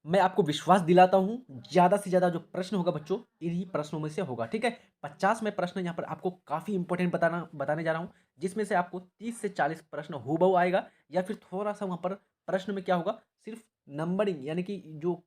मैं आपको विश्वास दिलाता हूँ, ज़्यादा से ज़्यादा जो प्रश्न होगा बच्चों, इन्हीं प्रश्नों में से होगा, ठीक है? 50 में प्रश्न यहाँ पर आपको काफ़ी इंपॉर्टेंट बताने जा रहा हूँ, जिसमें से आपको 30 से 40 प्रश्न हूबहू आएगा या फिर थोड़ा-सा वहाँ पर प्रश्न में क्या होगा, सिर्फ़ नंबरिंग यानी कि जो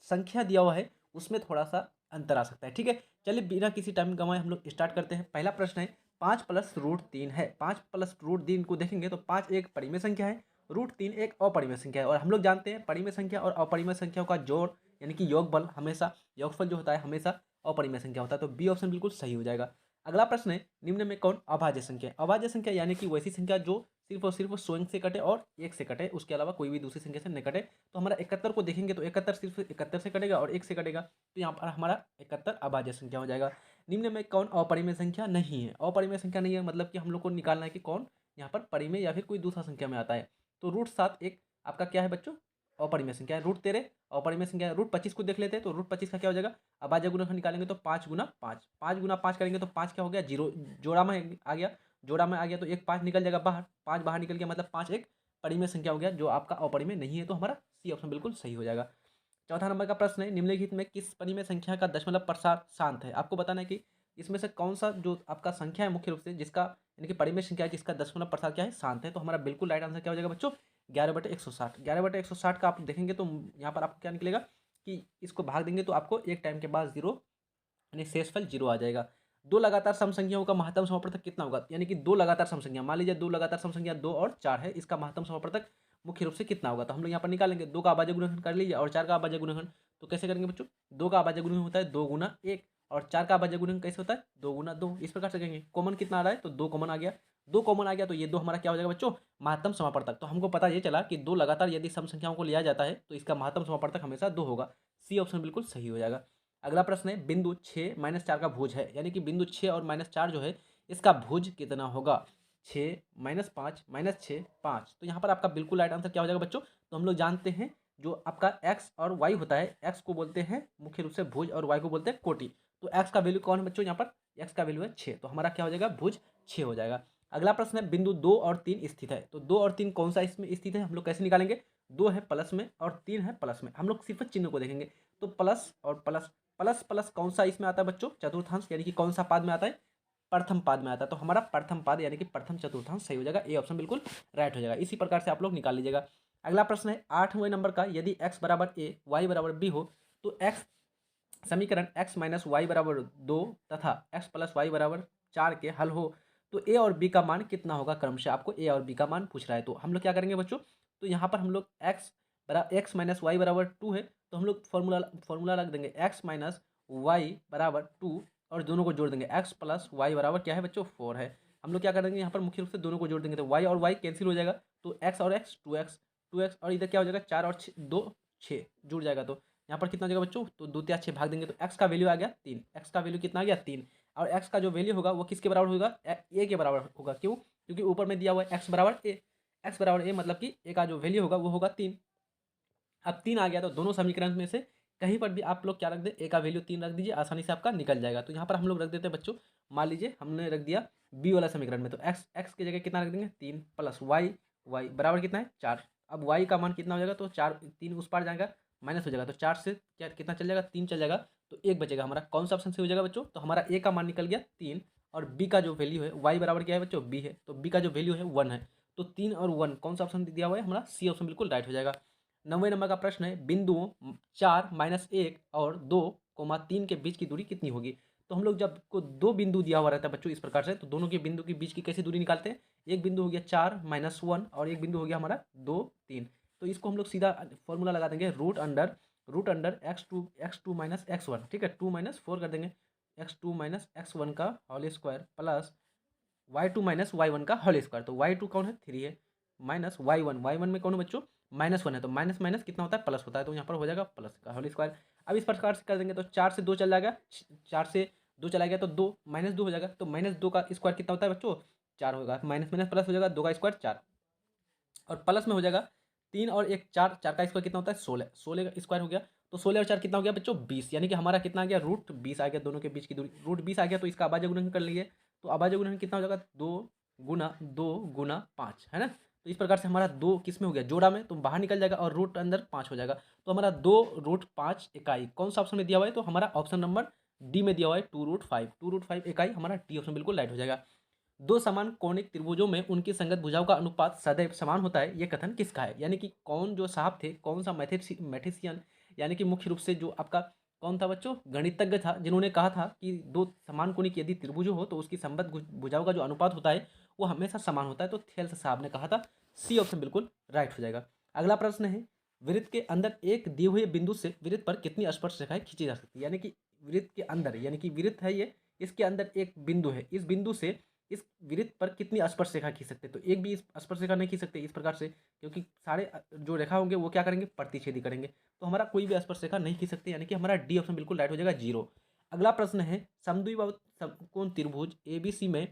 संख्या दिया हुआ है, उसमें थोड़ा-सा अंतर आ सकता है, ठीक है? चलिए बिना किसी टाइम गँवाए हम लोग स्टार्ट करते हैं। पहला प्रश्न है 5 प्लस रूट 3 है। 5 प्लस रूट 3 को देखेंगे तो 5 एक परिमेय संख्या है, रूट 3 एक अपरिमेय संख्या है और हम लोग जानते हैं परिमेय संख्या और अपरिमेय संख्याओं का जोड़ यानी कि योगफल हमेशा योगफल जो होता है हमेशा अपरिमेय संख्या होता है, तो बी ऑप्शन बिल्कुल सही हो जाएगा। अगला प्रश्न है निम्न में कौन अभाज्य संख्या है? अभाज्य संख्या यानी कि वैसी संख्या जो सिर्फ और सिर्फ स्वयं से कटे और एक से कटे, उसके अलावा कोई भी दूसरी संख्या से नहीं कटे। तो हमारा 71 को देखेंगे तो 71 सिर्फ 71 से कटेगा और एक से कटेगा, तो यहाँ पर हमारा 71 अभाज्य संख्या हो जाएगा। निम्न में कौन अपरिमेय संख्या नहीं है? अपरिमेय संख्या नहीं है मतलब कि हम लोग को निकालना है कि कौन यहाँ पर परिमेय या फिर कोई दूसरा संख्या में आता है। तो रूट 7 एक आपका क्या है बच्चों? अपरिमेय संख्या है। रूट 13 अपरिमेय संख्या है। रूट 25 को देख लेते हैं, तो रूट 25 का क्या हो जाएगा? अभाज्य गुणनखंड निकालेंगे तो 5 गुना 5, 5 गुना 5 करेंगे तो 5 क्या हो गया? 0 जोड़ा में आ गया, जोड़ा में आ गया तो एक 5 निकल जाएगा बाहर, 5 बाहर निकल गया मतलब 5 एक परिमेय संख्या हो गया जो आपका अपरिमेय नहीं है, तो हमारा सी ऑप्शन बिल्कुल सही हो जाएगा। चौथा नंबर का प्रश्न है निम्नलिखित में किस परिमेय संख्या का दशमलव प्रसार शांत है? आपको बताना है कि इसमें से कौन सा जो आपका संख्या है मुख्य रूप से जिसका यानी कि परिमेय संख्या है जिसका दशमलव प्रसार क्या है? शांत है। तो हमारा बिल्कुल राइट आंसर क्या हो जाएगा बच्चों? 11/160। 11/160 का आप देखेंगे तो यहाँ पर आपको क्या निकलेगा कि इसको भाग देंगे तो आपको एक टाइम के बाद जीरो यानी शेषफल 0 आ जाएगा। दो लगातार सम संख्याओं का महत्तम समापवर्तक कितना होगा? यानी कि दो लगातार सम संख्या, मान लीजिए दो लगातार सम संख्या 2 और 4 है, इसका महत्तम समापवर्तक मुख्य रूप से कितना होगा? तो हम लोग यहाँ पर निकालेंगे, 2 का अभाज्य गुणनखंड कर लीजिए और 4 का अभाज्य गुणनखंड। तो कैसे करेंगे बच्चों? 2 का अभाज्य गुणनखंड होता है 2 गुना 1 और 4 का अभाज्य गुणनखंड कैसे होता है? 2 गुना 2। इस प्रकार से करेंगे। कॉमन कितना आ रहा है? तो 2 कॉमन आ गया। 2 कॉमन आ गया तो ये 2 हमारा क्या हो जाएगा बच्चों? महत्तम समापवर्तक। तो हमको पता ये चला कि 2 लगातार यदि सम संख्याओं को लिया जाता है तो इसका महत्तम समापवर्तक हमेशा 2 होगा। सी ऑप्शन बिल्कुल सही हो जाएगा। अगला प्रश्न है बिंदु 6 माइनस 4 का भुज है, यानी कि बिंदु 6 और माइनस 4 जो है इसका भुज कितना होगा? 6 माइनस 5 माइनस 6 5। तो यहाँ पर आपका बिल्कुल राइट आंसर क्या हो जाएगा बच्चों? तो हम लोग जानते हैं जो आपका एक्स और वाई होता है, एक्स को बोलते हैं मुख्य रूप से भुज और वाई को बोलते हैं कोटि। तो एक्स का वैल्यू कौन है बच्चों? यहाँ पर एक्स का वैल्यू है 6, तो हमारा क्या हो जाएगा? भुज 6 हो जाएगा। अगला प्रश्न है बिंदु 2 और 3 स्थित है, तो 2 और 3 कौन सा इसमें स्थित है? हम लोग कैसे निकालेंगे? 2 है प्लस में और 3 है प्लस में, हम लोग सिर्फ चिन्ह को देखेंगे। तो प्लस और प्लस, प्लस प्लस कौन सा इसमें आता है बच्चों? चतुर्थांश, यानी कि कौन सा पाद में आता है? प्रथम पाद में आता है। तो हमारा प्रथम पाद यानी कि प्रथम चतुर्थांश सही हो जाएगा। ए ऑप्शन बिल्कुल राइट हो जाएगा। इसी प्रकार से आप लोग निकाल लीजिएगा। अगला प्रश्न है 8वें नंबर का, यदि x बराबर a y बराबर b हो तो x समीकरण x माइनस वाई बराबर 2 तथा x प्लस वाई बराबर 4 के हल हो तो a और b का मान कितना होगा? क्रमशः आपको a और b का मान पूछ रहा है, तो हम लोग क्या करेंगे बच्चों? तो यहाँ पर हम लोग x माइनस वाई बराबर 2 है, तो हम लोग फॉर्मूला रख देंगे x माइनस वाई बराबर 2 और दोनों को जोड़ देंगे। x प्लस वाई बराबर क्या है बच्चों? 4 है। हम लोग क्या कर देंगे यहाँ पर मुख्य रूप से दोनों को जोड़ देंगे, तो y और y कैंसिल हो जाएगा, तो x और x 2x और इधर क्या हो जाएगा? 4 और 2 6 जुड़ जाएगा। तो यहाँ पर कितना हो जाएगा बच्चों? तो 2 तिया 6 भाग देंगे तो x का वैल्यू आ गया 3। x का वैल्यू कितना आ गया? 3। और x का जो वैल्यू होगा वो किसके बराबर होगा? a के बराबर होगा। क्यों? क्योंकि ऊपर में दिया हुआ है x बराबर a। x बराबर a मतलब कि a का जो वैल्यू होगा वो होगा 3। अब 3 आ गया तो दोनों समीकरण में से कहीं पर भी आप लोग क्या रख दें? a का वैल्यू 3 रख दीजिए, आसानी से आपका निकल जाएगा। तो यहाँ पर हम लोग रख देते हैं बच्चों, मान लीजिए हमने रख दिया b वाला समीकरण में, तो x की जगह कितना रख देंगे? 3 प्लस y बराबर कितना है? 4। अब y का मान कितना हो जाएगा? तो 4, 3 उस पार जाएगा माइनस हो जाएगा, तो 4 से क्या कितना चल जाएगा? 3 चल जाएगा, तो 1 बचेगा हमारा। कौन सा ऑप्शन सही हो जाएगा बच्चों? तो हमारा a का मान निकल गया 3 और b का जो वैल्यू है y बराबर क्या है बच्चों? b है, तो b का जो वैल्यू है 1 है। तो 3 और 1 कौन सा ऑप्शन दिया हुआ है? हमारा सी ऑप्शन बिल्कुल राइट हो जाएगा। 9वें नंबर का प्रश्न है बिंदुओं 4 माइनस 1 और 2, 3 के बीच की दूरी कितनी होगी? तो हम लोग जब को दो बिंदु दिया हुआ रहता है बच्चों इस प्रकार से, तो दोनों के बिंदु के बीच की कैसे दूरी निकालते हैं? एक बिंदु हो गया 4 माइनस 1 और एक बिंदु हो गया हमारा 2 3। तो इसको हम लोग सीधा फॉर्मूला लगा देंगे, root under x two minus x one, ठीक है, 2 माइनस 4 कर देंगे, x2 माइनस x1 का whole square plus y2 minus y1 का होल स्क्वायर। तो y2 कौन है? 3 है, माइनस y1 में कौन है बच्चों? -1 है, तो माइनस माइनस कितना होता है? प्लस होता है, तो यहाँ पर हो जाएगा प्लस का होल स्क्वायर। अब इस प्रकार से कर देंगे तो 4 से 2 चल जाएगा, 4 से 2 चला गया तो 2 -2 हो जाएगा, तो -2 का स्क्वायर कितना होता है बच्चों? 4 होगा, माइनस माइनस प्लस हो जाएगा, 2 का स्क्वायर 4 और प्लस में हो जाएगा 3 और 1 4, 4 का स्क्वायर कितना होता है? 16, 16 का स्क्वायर हो गया, तो 16 और 4 कितना हो गया बच्चों? 20, यानी कि हमारा कितना आ गया? रूट 20 आ गया, दोनों के बीच की दूरी रूट 20 आ गया, तो इसका अभाज्य गुणन कर लीजिए। तो अभाज्य गुणन कितना हो जाएगा? 2 गुना 5 है ना, तो इस प्रकार से हमारा 2 किस में हो गया, जोड़ा में, तो बाहर निकल जाएगा और रूट अंदर 5 हो जाएगा। तो हमारा 2√5 इकाई कौन सा ऑप्शन में दिया हुआ है, तो हमारा ऑप्शन नंबर डी में दिया हुआ है 2√5 इकाई, हमारा डी ऑप्शन बिल्कुल राइट हो जाएगा। दो समान कोणिक त्रिभुजों में उनकी संगत भुजाओं का अनुपात सदैव समान होता है, ये कथन किसका है? यानी कि कौन जो साहब थे, कौन सा मैथेशियन, यानी कि मुख्य रूप से जो आपका कौन था बच्चों, गणितज्ञ था, जिन्होंने कहा था कि दो समान कोणिक यदि त्रिभुज हो तो उसकी संबद्ध भुजाओं का जो अनुपात होता है वो हमेशा समान होता है। तो थेल्स साहब ने कहा था। सी ऑप्शन बिल्कुल राइट हो जाएगा। अगला प्रश्न है, वृत्त के अंदर एक दिए हुए बिंदु से वृत्त पर कितनी स्पर्श रेखाएं खींची जा सकती है? यानी कि वृत्त के अंदर, यानी कि वृत्त है ये, इसके अंदर एक बिंदु है, इस बिंदु से इस वृत्त पर कितनी स्पर्श रेखा खींच सकते हैं? तो एक भी स्पर्श रेखा नहीं खींच सकते इस प्रकार से, क्योंकि सारे जो रेखा होंगे वो क्या करेंगे, प्रतिच्छेदी करेंगे। तो हमारा कोई भी स्पर्श रेखा नहीं खींच सकते, यानी कि हमारा डी ऑप्शन बिल्कुल राइट हो जाएगा, 0। अगला प्रश्न है, समद्विबाहु समकोण त्रिभुज एबीसी में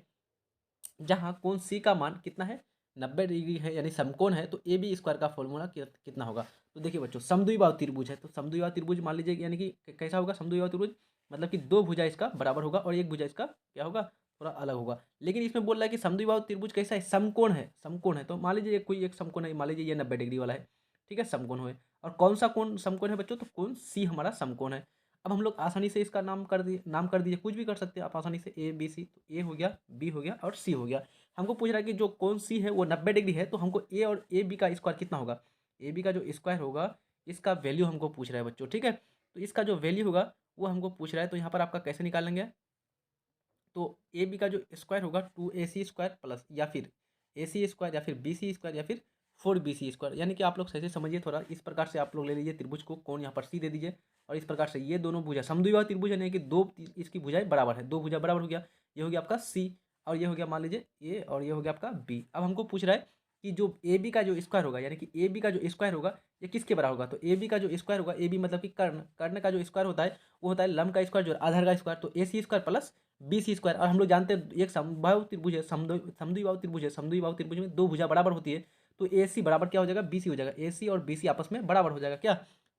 जहां कोण सी का मान कितना है, 90 डिग्री है, यानी समकोण है, तो ए बी स्क्वायर का फॉर्मूला कितना होगा? तो देखिए बच्चों, समद्विबाहु त्रिभुज है, तो समद्विबाहु त्रिभुज मान लीजिए, यानी कि कैसा होगा समद्विबाहु त्रिभुज, मतलब कि दो भुजा इसका बराबर होगा और एक भुजा इसका क्या होगा, थोड़ा अलग होगा। लेकिन इसमें बोल रहा है कि समद्विबाहु त्रिभुज कैसा है, समकोण है, समकोण है। तो मान लीजिए कोई एक समकोण है, मान लीजिए ये 90 डिग्री वाला है, ठीक है, समकोण है। और कौन सा कोण समकोण है बच्चों, तो कोण सी हमारा समकोण है। अब हम लोग आसानी से इसका नाम कर दीजिए, कुछ भी कर सकते हैं आप आसानी से, ए बी सी, तो ए हो गया, बी हो गया और सी हो गया। हमको पूछ रहा है कि जो कोण सी है वो 90 डिग्री है, तो हमको ए और ए बी का स्क्वायर कितना होगा, ए बी का जो स्क्वायर होगा इसका वैल्यू हमको पूछ रहा है बच्चों, ठीक है। तो इसका जो वैल्यू होगा वो हमको पूछ रहा है, तो यहाँ पर आपका कैसे निकालेंगे, तो ए बी का जो स्क्वायर होगा 2ac² प्लस, या फिर ac² या फिर bc² या फिर 4bc², यानी कि आप लोग सही से समझिए थोड़ा, इस प्रकार से आप लोग ले लीजिए त्रिभुज को, कोण यहाँ पर सी दे दीजिए और इस प्रकार से ये दोनों भुजा समद्विबाहु त्रिभुज है, नहीं कि दो इसकी भुजाएं बराबर है, दो भुजा बराबर हो गया, ये हो गया आपका सी और ये हो गया मान लीजिए ए और ये हो गया आपका बी। अब हमको पूछ रहा है कि जो ए बी का जो स्क्वायर होगा, यानी कि ए बी का जो स्क्वायर होगा ये किसके बराबर होगा, तो ए बी का जो स्क्वायर होगा, ए बी मतलब कि कर्ण, कर्ण का जो स्क्वायर होता है वो होता है लंब का स्क्वायर जो आधार का स्क्वायर, तो ac² प्लस bc²। और हम लोग जानते हैं एक समबाहु त्रिभुज है, समद्विबाहु त्रिभुज है, समद्विबाहु त्रिभुज में दो भुजा बराबर होती है, तो AC बराबर क्या हो जाएगा, BC हो जाएगा, AC और BC आपस में बराबर हो जाएगा क्या,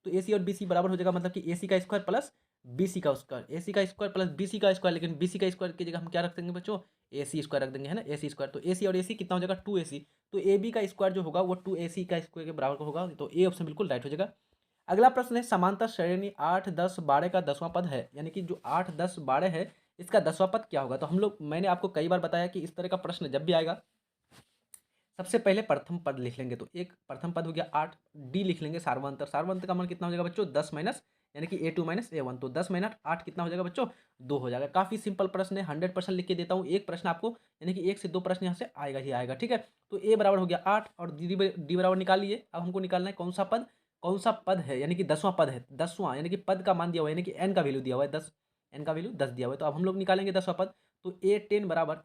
तो AC और BC बराबर हो जाएगा, मतलब कि AC का स्क्वायर प्लस BC का स्क्वायर, AC का स्क्वायर प्लस BC का स्क्वायर, लेकिन BC का स्क्वायर की जगह हम क्या रख देंगे बच्चों, AC² रख देंगे, है ना, AC²। तो AC और AC कितना हो जाएगा 2AC, तो AB का स्क्वायर जो होगा वो 2AC का स्क्वायर के बराबर का होगा, तो ए ऑप्शन बिल्कुल राइट हो जाएगा। अगला प्रश्न है, समांतर श्रेणी 8, 10, 12 का 10वां पद है, यानी कि जो 8, 10, 12 है इसका 10वां पद क्या होगा? तो हम लोग, मैंने आपको कई बार बताया कि इस तरह का प्रश्न जब भी आएगा सबसे पहले प्रथम पद लिख लेंगे, तो एक प्रथम पद हो गया 8, डी लिख लेंगे सार्वंतर, सार्वंतर का मान कितना हो जाएगा बच्चों 10 माइनस, यानी कि A2 माइनस A1, तो 10 माइनस 8 कितना हो जाएगा बच्चों 2 हो जाएगा। काफी सिंपल प्रश्न है, 100% लिख के देता हूँ, एक प्रश्न आपको यानी कि एक से दो प्रश्न यहाँ से आएगा ही आएगा, ठीक है। तो ए बराबर हो गया 8 और डी बराबर निकाल लिए। अब हमको निकालना है कौन सा पद है, यानी कि 10वां पद है, 10वां यानी कि पद का मान दिया हुआ है, यानी कि एन का वैल्यू दिया हुआ है 10, एन का वैल्यू 10 दिया हुआ है। तो अब हम लोग निकालेंगे 10वां पद, तो A10 बराबर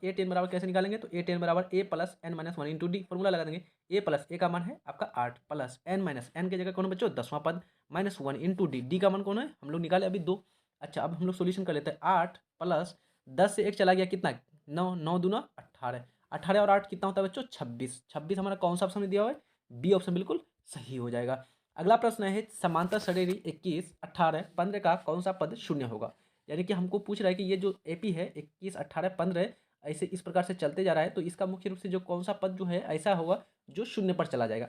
कैसे निकालेंगे, तो A10 बराबर A plus N minus 1 into d, formula लगा देंगे, ए प्लस ए का मान है आपका 8 प्लस एन माइनस एन की जगह कौन है बच्चों 10वां पद माइनस 1 इंटू डी, डी का मान कौन है हम लोग निकाले अभी 2। अच्छा, अब हम लोग सोल्यूशन कर लेते हैं, 8 प्लस 10 से एक चला गया कितना 9, 9 दूना 18, 18 और 8 कितना होता है बच्चों 26, 26 हमारा कौन सा ऑप्शन में दिया हुआ है, बी ऑप्शन बिल्कुल सही हो जाएगा। अगला प्रश्न है, समांतर श्रेणी 21, 18, 15 का कौन सा पद शून्य होगा? यानी कि हमको पूछ रहा है कि ये जो एपी है 21, 18, 15 ऐसे इस प्रकार से चलते जा रहा है, तो इसका मुख्य रूप से जो कौन सा पद जो है ऐसा होगा जो शून्य पर चला जाएगा।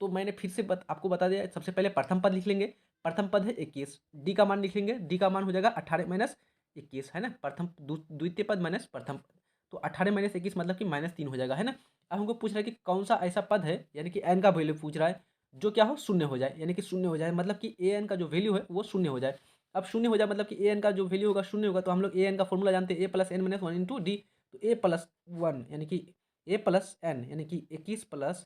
तो मैंने फिर से आपको बता दिया, सबसे पहले प्रथम पद लिख लेंगे, प्रथम पद है 21, डी का मान लिख लेंगे, डी का मान हो जाएगा 18 माइनस 21, है ना, प्रथम द्वितीय पद माइनस प्रथम पद, तो 18 माइनस 21 मतलब कि -3 हो जाएगा, है ना। अब हमको पूछ रहा है कि कौन सा ऐसा पद है, यानी कि एन का वैल्यू पूछ रहा है जो क्या हो शून्य हो जाए, यानी कि शून्य हो जाए मतलब कि ए एन का जो वैल्यू है वो शून्य हो जाए। अब शून्य हो जाए मतलब कि ए एन का जो वैल्यू होगा शून्य होगा, तो हम लोग ए एन का फॉर्मूला जानते हैं, A plus N minus 1 into D, तो ए प्लस 1 यानी कि ए प्लस एन यानी कि 21 प्लस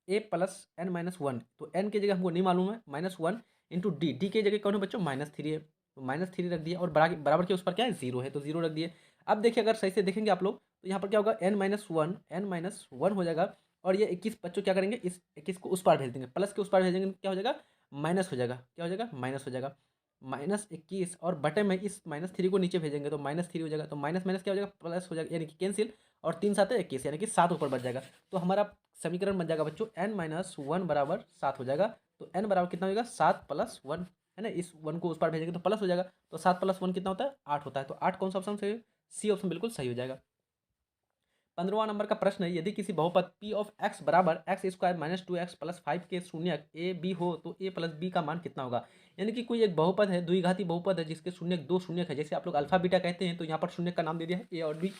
ए प्लस एन माइनस 1, तो एन की जगह हमको नहीं मालूम है -1 इंटू डी, डी की जगह कौन है बच्चों -3 है, तो -3 रख दिया और बराबर के उस पर क्या है 0 है, तो 0 रख दिए। अब देखिए अगर सही से देखेंगे आप लोग तो यहाँ पर क्या होगा n-1 हो जाएगा, और ये 21 बच्चों क्या करेंगे इस 21 को उस पार भेज देंगे, प्लस के उस पार भेजेंगे क्या हो जाएगा माइनस हो जाएगा, क्या हो जाएगा माइनस हो जाएगा, -21 और बटे में इस -3 को नीचे भेजेंगे तो -3 हो जाएगा, तो माइनस माइनस क्या हो जाएगा प्लस हो जाएगा, यानी कि कैंसिल, और 3 7 21 यानी कि 7 ऊपर बच जाएगा। तो हमारा समीकरण बन जाएगा बच्चों n-1 बराबर 7 हो जाएगा, तो n बराबर कितना हो जाएगा 7 प्लस 1, है ना, इस 1 को उस पार भेजेंगे तो प्लस हो जाएगा, तो 7 प्लस 1 कितना होता है 8 होता है, तो 8 कौन सा ऑप्शन सही है, सी ऑप्शन बिल्कुल सही हो जाएगा। 15वां नंबर का प्रश्न है, यदि किसी बहुपद p ऑफ x बराबर x square minus 2x plus 5 के शून्यक a b हो तो a प्लस b का मान कितना होगा। यानी कि कोई एक बहुपद है, द्विघाती बहुपद है जिसके शून्यक दो शून्यक है, जैसे आप लोग अल्फा बीटा कहते हैं, तो यहाँ पर शून्यक का नाम दे दिया है a और b।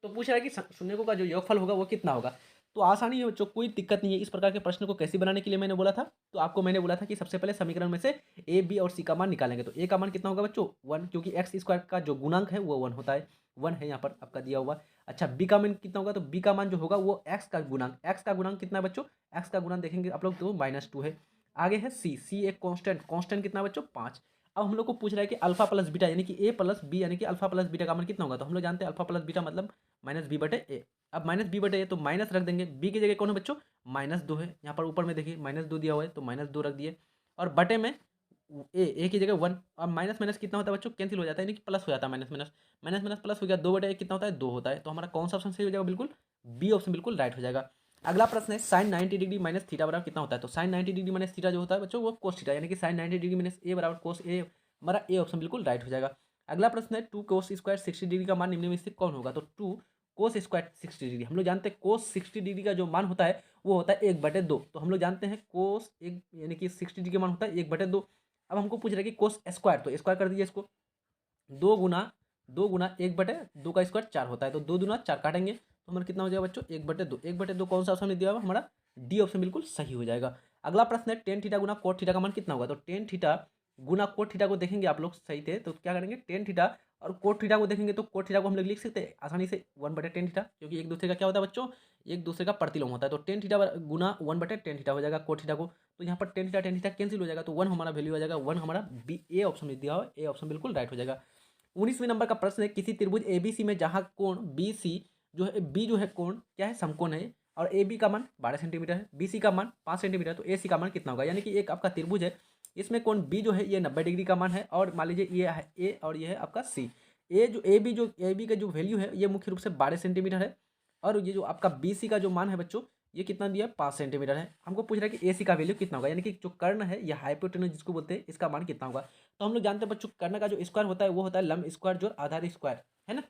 तो पूछ रहा है कि शून्यकों का जो योगफल होगा वो कितना होगा। तो आसानी है बच्चों, कोई दिक्कत नहीं है। इस प्रकार के प्रश्न को कैसे बनाने के लिए मैंने बोला था, तो आपको मैंने बोला था कि सबसे पहले समीकरण में से ए बी और सी का मान निकालेंगे। तो ए का मान कितना होगा बच्चों 1, क्योंकि एक्स स्क्वायर का जो गुणांक है वो 1 होता है, 1 है यहाँ पर आपका दिया हुआ। अच्छा, बी का मान कितना होगा, तो बी का मान जो होगा वो एक्स का गुणांक कितना है बच्चों, एक्स का गुणांक देखेंगे आप लोग तो -2 है। आगे है सी एक कॉन्स्टेंट कितना है बच्चों 5। अब हम लोग को पूछ रहा है कि अल्फा प्लस बीटा यानी कि ए प्लस बी यानी कि अल्फा प्लस बीटा का मान कितना होगा। तो हम लोग जानते हैं अल्फा प्लस बीटा मतलब -b/a। अब -b/a तो माइनस रख देंगे, बी की जगह कौन है बच्चों -2 है, यहाँ पर ऊपर में देखिए -2 दिया हुआ है तो -2 रख दिए। और बटे में ए की जगह 1। अब माइनस माइनस कितना होता है बच्चों, कैंसिल हो जाता है, यानी कि प्लस हो जाता है, minus minus minus minus plus हो गया, 2/1 कितना होता है 2 होता है। तो हमारा कौन सा ऑप्शन सही हो जाएगा, बिल्कुल बी ऑप्शन बिल्कुल राइट हो जाएगा। अगला प्रश्न है साइन 90 डिग्री माइनस थीटा बराबर कितना होता है। तो साइन 90 डिग्री माइनस थीटा जो होता है बच्चों वो कोस थीटा, यानी कि साइन 90 डिग्री माइनस ए बराबर कोस ए, हमारा ए ऑप्शन बिल्कुल राइट हो जाएगा। अगला प्रश्न है 2 कोस स्क्वायर 60 डिग्री का मान निम्न में से कौन होगा। तो 2 कोस स्क्वायर 60 डिग्री, हम लोग जानते हैं कोस 60 डिग्री का जो मान होता है वो होता है 1/2। तो हम लोग जानते हैं कोस एक यानी कि 60 डिग्री का मान होता है 1/2। अब हमको पूछ रहा है कि कोस स्क्वायर, तो स्क्वायर कर दीजिए इसको, 2 गुना 1/2 का स्क्वायर 4 होता है, तो 2 दूना 4 काटेंगे तो हमारा कितना हो जाएगा बच्चों 1/2। 1/2 कौन सा ऑप्शन में दिया हुआ हमारा डी ऑप्शन बिल्कुल सही हो जाएगा। अगला प्रश्न है टेन थीटा गुना कोट थीटा का मान कितना होगा। तो टेन थीटा गुना कोट थीटा को देखेंगे आप लोग सही थे, तो क्या करेंगे टेन थीटा और कोट थीटा को देखेंगे, तो कोट थीटा को हम लोग लिख सकते हैं आसानी से 1/10 थीटा, क्योंकि एक दूसरे का क्या होता है बच्चों, एक दूसरे का प्रतिलोम होता है। तो टेन थीटा गुना 1/10 थीटा हो जाएगा कोट थीटा को। तो यहाँ पर टेन थीटा कैंसिल हो जाएगा, तो 1 हमारा वैल्यू आ जाएगा, 1 हमारा बी ए ऑप्शन में दिया हुआ, ए ऑप्शन बिल्कुल राइट हो जाएगा। 19वें नंबर का प्रश्न है किसी त्रिभुज एबीसी में जहां कोण बीसी जो है, बी जो है कोण क्या है समकोण है, और ए बी का मान 12 सेंटीमीटर है, बी सी का मान 5 सेंटीमीटर, तो ए सी का मान कितना होगा। यानी कि एक आपका त्रिभुज है, इसमें कोण बी जो है ये 90 डिग्री का मान है, और मान लीजिए ये है ए और ये है आपका सी। ए बी का जो वैल्यू है ये मुख्य रूप से 12 सेंटीमीटर है, और ये जो आपका बी सी का जो मान है बच्चों ये कितना दिया 5 सेंटीमीटर है। हमको पूछ रहा है कि ए सी का वैल्यू कितना होगा, यानी कि जो कर्ण है या हाइपोटेनस जिसको बोलते हैं इसका मान कितना होगा। तो हम लोग जानते हैं बच्चों कर्ण का जो स्क्वायर होता है वो होता है लंब स्क्वायर जोड़ आधार स्क्वायर, है ना।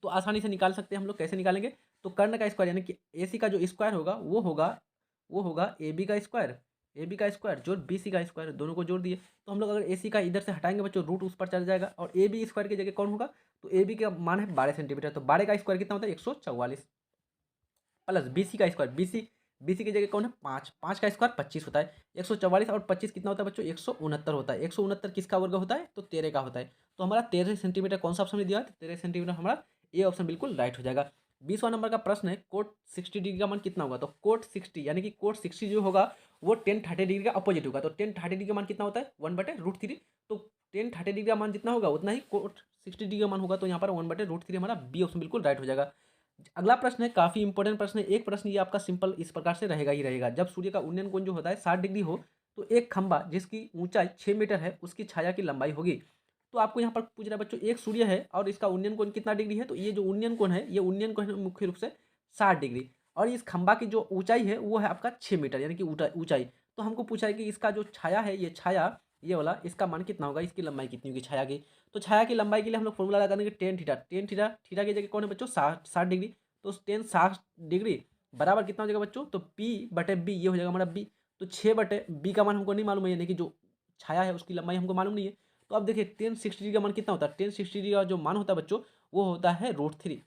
तो आसानी से निकाल सकते हैं हम लोग, कैसे निकालेंगे, तो कर्ण का स्क्वायर यानी कि ए सी का जो स्क्वायर होगा वो होगा ए बी का स्क्वायर जोड़ बी सी का स्क्वायर, दोनों को जोड़ दिए। तो हम लोग अगर ए सी का इधर से हटाएंगे बच्चों रूट उस पर चल जाएगा, और ए बी स्क्वायर की जगह कौन होगा, तो ए बी का मान है 12 सेंटीमीटर, तो 12 का स्क्वायर कितना होता है 144 प्लस बीसी का स्क्वायर, बीसी की जगह कौन है 5, 5 का स्क्वायर 25 होता है, 144 और 25 कितना होता है बच्चों 169 होता है। 169 किसका वर्ग होता है, तो 13 का होता है। तो हमारा 13 सेंटीमीटर कौन सा ऑप्शन में दिया है, 13 सेंटीमीटर हमारा ए ऑप्शन बिल्कुल राइट हो जाएगा। 20वां नंबर का प्रश्न है कोट 60 डिग्री का मान कितना होगा। तो कोट 60 यानी कि कोट 60 जो होगा वो 10 30 डिग्री का अपोजिट होगा। तो 10 30 डिग्री का मान कितना होता है 1/√3। तो 10 30 डिग्री का मान जितना होगा उतना ही कोट 60 डिग्री का मान होगा, तो यहाँ पर 1/√3 हमारा बी ऑप्शन बिल्कुल राइट हो जाएगा। अगला प्रश्न है काफी इंपॉर्टेंट प्रश्न है। एक प्रश्न ये आपका सिंपल इस प्रकार से रहेगा ही रहेगा, जब सूर्य का उन्नयन कोण जो होता है 60 डिग्री हो तो एक खंभा जिसकी ऊंचाई 6 मीटर है उसकी छाया की लंबाई होगी। तो आपको यहाँ पर पूछ रहा है बच्चों एक सूर्य है और इसका उन्नयन कोण कितना डिग्री है, तो ये जो उन्नयन कोण है ये उन्नयन कोण है मुख्य रूप से 60 डिग्री, और इस खंभा की जो ऊंचाई है वो है आपका 6 मीटर यानी कि ऊंचाई। तो हमको पूछा है कि इसका जो छाया है ये छाया ये वाला इसका मान कितना होगा, इसकी लंबाई कितनी होगी छाया की। तो छाया की लंबाई के लिए हम लोग फॉर्मूला लगा देंगे टेन थीटा थीटा की जगह कौन है बच्चों 60 डिग्री। तो 10 60 डिग्री बराबर कितना हो जाएगा बच्चों, तो P/B ये हो जाएगा हमारा B। तो 6/B का मान हमको नहीं मालूम है, यानी कि जो छाया है उसकी लंबाई हमको मालूम नहीं है। तो अब देखिए 10 60 डिग्री का मान कितना होता है, 10 60 डिग्री का जो मान होता है बच्चों वो होता है √3।